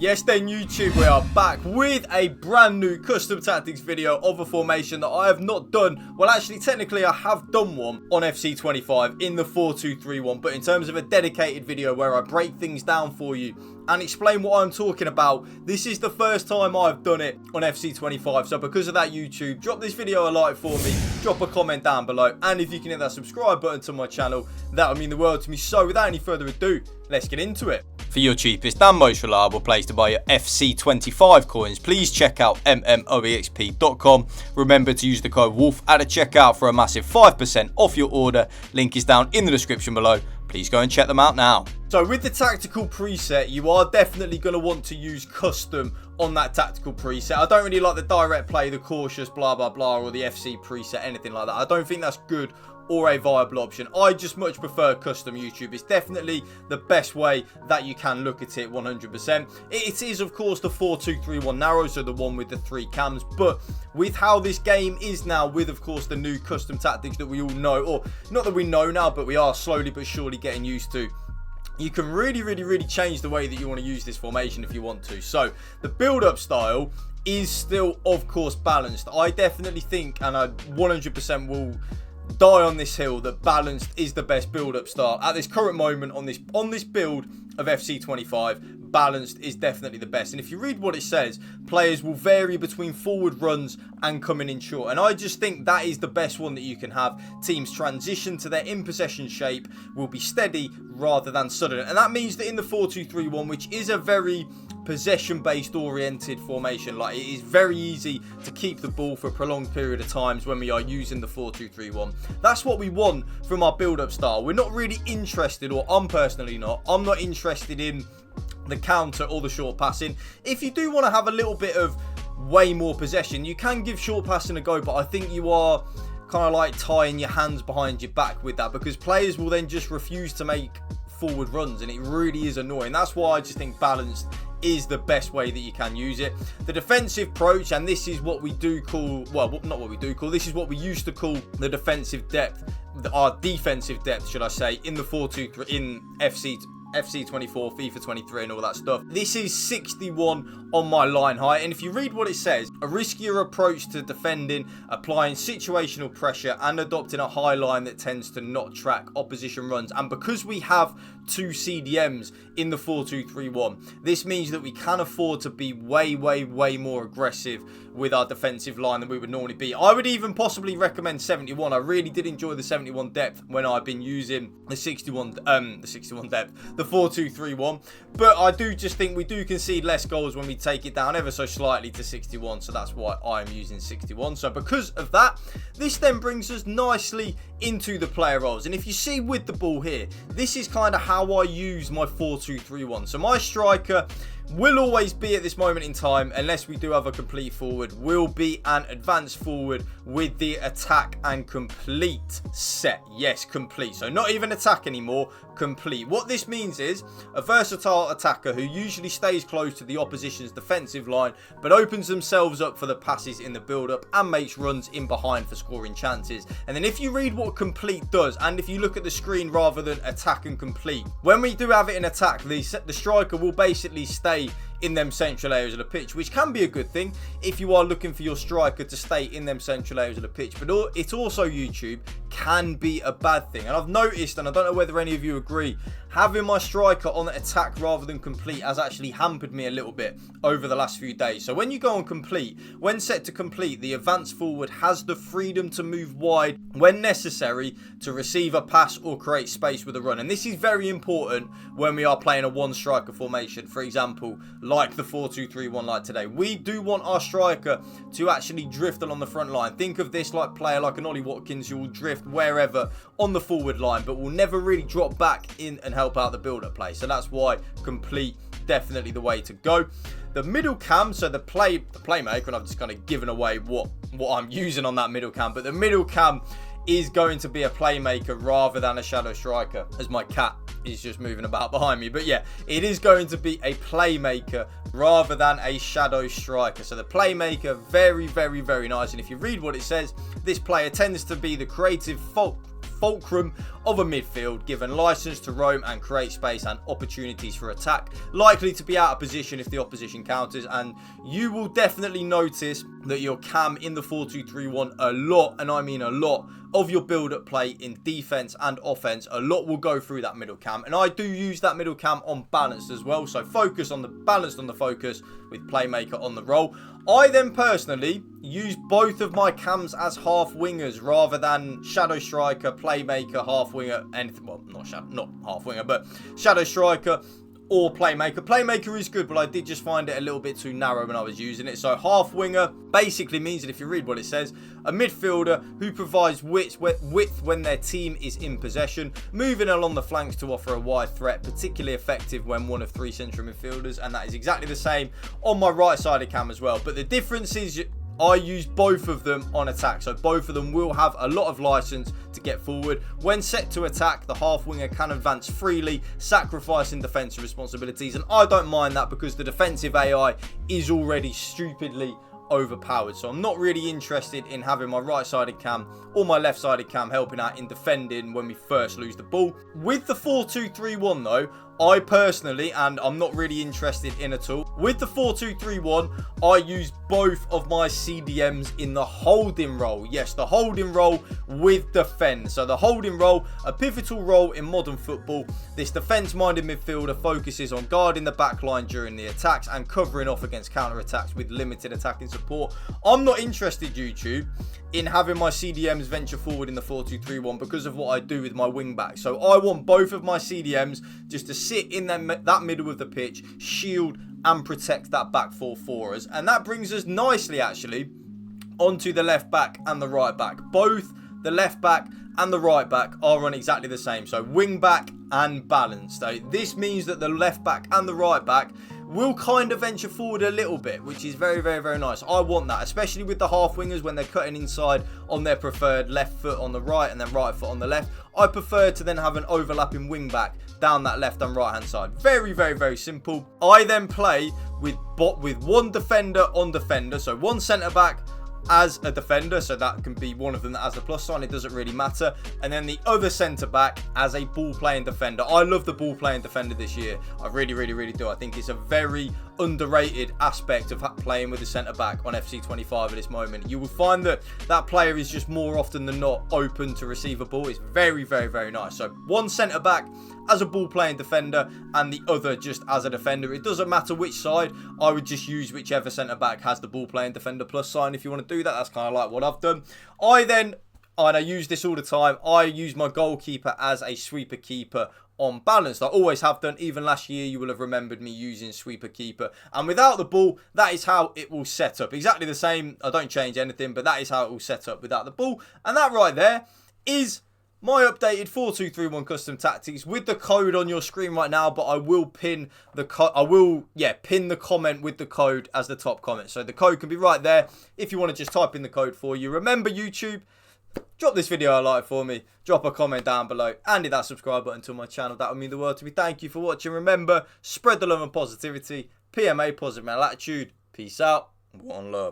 Yes then YouTube, we are back with a brand new custom tactics video of a formation that I have not done. Well, actually technically I have done one on FC25 in the 4-2-3-1, but in terms of a dedicated video where I break things down for you and explain what I'm talking about, this is the first time I've done it on FC25. So because of that YouTube, drop this video a like for me, drop a comment down below, and if you can hit that subscribe button to my channel, that would mean the world to me. So without any further ado, let's get into it. For your cheapest and most reliable place to buy your FC25 coins, please check out mmoexp.com. Remember to use the code WOLF at a checkout for a massive 5% off your order. Link is down in the description below. Please go and check them out now. So with the tactical preset, you are definitely going to want to use custom on that tactical preset. I don't really like the direct play, the cautious, blah, blah, blah, or the FC preset, anything like that. I don't think that's good or a viable option. I just much prefer custom YouTube. It's definitely the best way that you can look at it 100%. It is, of course, the 4-2-3-1 narrow, so the one with the 3 cams. But with how this game is now, with, of course, the new custom tactics that we all know, or not that we know now, but we are slowly but surely getting used to, you can really change the way that you want to use this formation if you want to. So the build-up style is still, of course, balanced. I definitely think, and I 100% will die on this hill, that balanced is the best build-up style at this current moment on this build of FC25. Balanced is definitely the best, and if you read what it says, players will vary between forward runs and coming in short, and I just think that is the best one that you can have. Teams transition to their in possession shape will be steady rather than sudden, and that means that in the 4-2-3-1, which is a very possession based oriented formation, like, it is very easy to keep the ball for a prolonged period of times when we are using the 4-2-3-1. That's what we want from our build up style. We're not really interested, or I'm personally not, I'm not interested in the counter or the short passing. If you do want to have a little bit of way more possession, you can give short passing a go, but I think you are kind of like tying your hands behind your back with that, because players will then just refuse to make forward runs, and it really is annoying. That's why I just think balanced is the best way that you can use it. The defensive approach, and this is what we do call, well, not what we do call, this is what we used to call the defensive depth, our defensive depth, should I say, in the 4-2-3, in FC24, FIFA 23 and all that stuff. This is 61 on my line height, and if you read what it says, a riskier approach to defending, applying situational pressure and adopting a high line that tends to not track opposition runs. And because we have 2 CDMs in the 4-2-3-1, this means that we can afford to be way more aggressive with our defensive line than we would normally be. I would even possibly recommend 71. I really did enjoy the 71 depth when I've been using the 61 depth, the 4-2-3-1, but I do just think we do concede less goals when we take it down ever so slightly to 61, so that's why I'm using 61. So because of that, this then brings us nicely into the player roles, and if you see with the ball here, this is kind of how I use my 4-2-3-1. So my striker will always be, at this moment in time, unless we do have a complete forward, will be an advanced forward with the attack and complete set. Yes, complete. So not even attack anymore, complete. What this means is a versatile attacker who usually stays close to the opposition's defensive line, but opens themselves up for the passes in the build-up and makes runs in behind for scoring chances. And then if you read what complete does, and if you look at the screen rather than attack and complete, when we do have it in attack, the striker will basically stay in them central areas of the pitch, which can be a good thing if you are looking for your striker to stay in them central areas of the pitch, but it also, YouTube, can be a bad thing. And I've noticed, and I don't know whether any of you agree, having my striker on attack rather than complete has actually hampered me a little bit over the last few days. So when you go on complete, when set to complete, the advanced forward has the freedom to move wide when necessary to receive a pass or create space with a run. And this is very important when we are playing a one striker formation, for example, like the 4-2-3-1 like today. We do want our striker to actually drift along the front line. Think of this like player like an Ollie Watkins, who will drift wherever on the forward line, but will never really drop back in and help out the build-up play. So that's why complete, definitely the way to go. The middle cam, so the playmaker, and I've just kind of given away what I'm using on that middle cam, but the middle cam is going to be a playmaker rather than a shadow striker, as my cat is just moving about behind me. But yeah, it is going to be a playmaker rather than a shadow striker. So the playmaker, very nice. And if you read what it says, this player tends to be the creative fulcrum of a midfield, given license to roam and create space and opportunities for attack, likely to be out of position if the opposition counters. And you will definitely notice that your cam in the 4-2-3-1 a lot, and I mean a lot, of your build-up play in defense and offense, a lot will go through that middle cam, and I do use that middle cam on balanced as well. So focus on the balanced on the focus with playmaker on the roll. I then personally use both of my cams as half wingers rather than shadow striker, playmaker, half winger, anything. Well, not half winger, but shadow striker or playmaker. Playmaker is good, but I did just find it a little bit too narrow when I was using it. So half winger basically means that if you read what it says, a midfielder who provides width when their team is in possession, moving along the flanks to offer a wide threat, particularly effective when one of three central midfielders. And that is exactly the same on my right-sided cam as well. But the difference is I use both of them on attack, so both of them will have a lot of license to get forward. When set to attack, the half winger can advance freely, sacrificing defensive responsibilities, and I don't mind that because the defensive AI is already stupidly overpowered. So I'm not really interested in having my right-sided cam or my left-sided cam helping out in defending when we first lose the ball. With the 4-2-3-1 though, I personally, and I'm not really interested in at all, with the 4-2-3-1, I use both of my CDMs in the holding role. Yes, the holding role with defend. So the holding role, a pivotal role in modern football. This defence-minded midfielder focuses on guarding the back line during the attacks and covering off against counter-attacks with limited attacking support. I'm not interested, YouTube, in having my CDMs venture forward in the 4-2-3-1 because of what I do with my wing back. So I want both of my CDMs just to sit in that middle of the pitch, shield and protect that back four for us. And that brings us nicely actually onto the left back and the right back. Both the left back and the right back are on exactly the same. So wing back and balanced. So this means that the left back and the right back will kind of venture forward a little bit, which is very, very, very nice. I want that, especially with the half wingers when they're cutting inside on their preferred left foot on the right and then right foot on the left. I prefer to then have an overlapping wing back down that left and right hand side. Very, very, very simple. I then play with one defender on defender, so one centre back as a defender, so that can be one of them that has a plus sign, it doesn't really matter, and then the other centre back as a ball playing defender. I love the ball playing defender this year. I really, really, really do. I think it's a very underrated aspect of playing with a centre back on FC25 at this moment. You will find that that player is just more often than not open to receive a ball. It's very, very, very nice. So one centre back as a ball playing defender and the other just as a defender. It doesn't matter which side. I would just use whichever centre back has the ball playing defender plus sign if you want to do that. That's kind of like what I've done. And I use this all the time, I use my goalkeeper as a sweeper keeper on balance. I always have done. Even last year you will have remembered me using sweeper keeper, and without the ball that is how it will set up. Exactly the same. I don't change anything, but that is how it will set up without the ball. And that right there is my updated 4-2-3-1 custom tactics with the code on your screen right now, but I will pin the pin the comment with the code as the top comment. So the code can be right there if you want to just type in the code for you. Remember, YouTube, drop this video a like for me, drop a comment down below, and hit that subscribe button to my channel. That would mean the world to me. Thank you for watching. Remember, spread the love and positivity. PMA, positive mental attitude. Peace out. One love.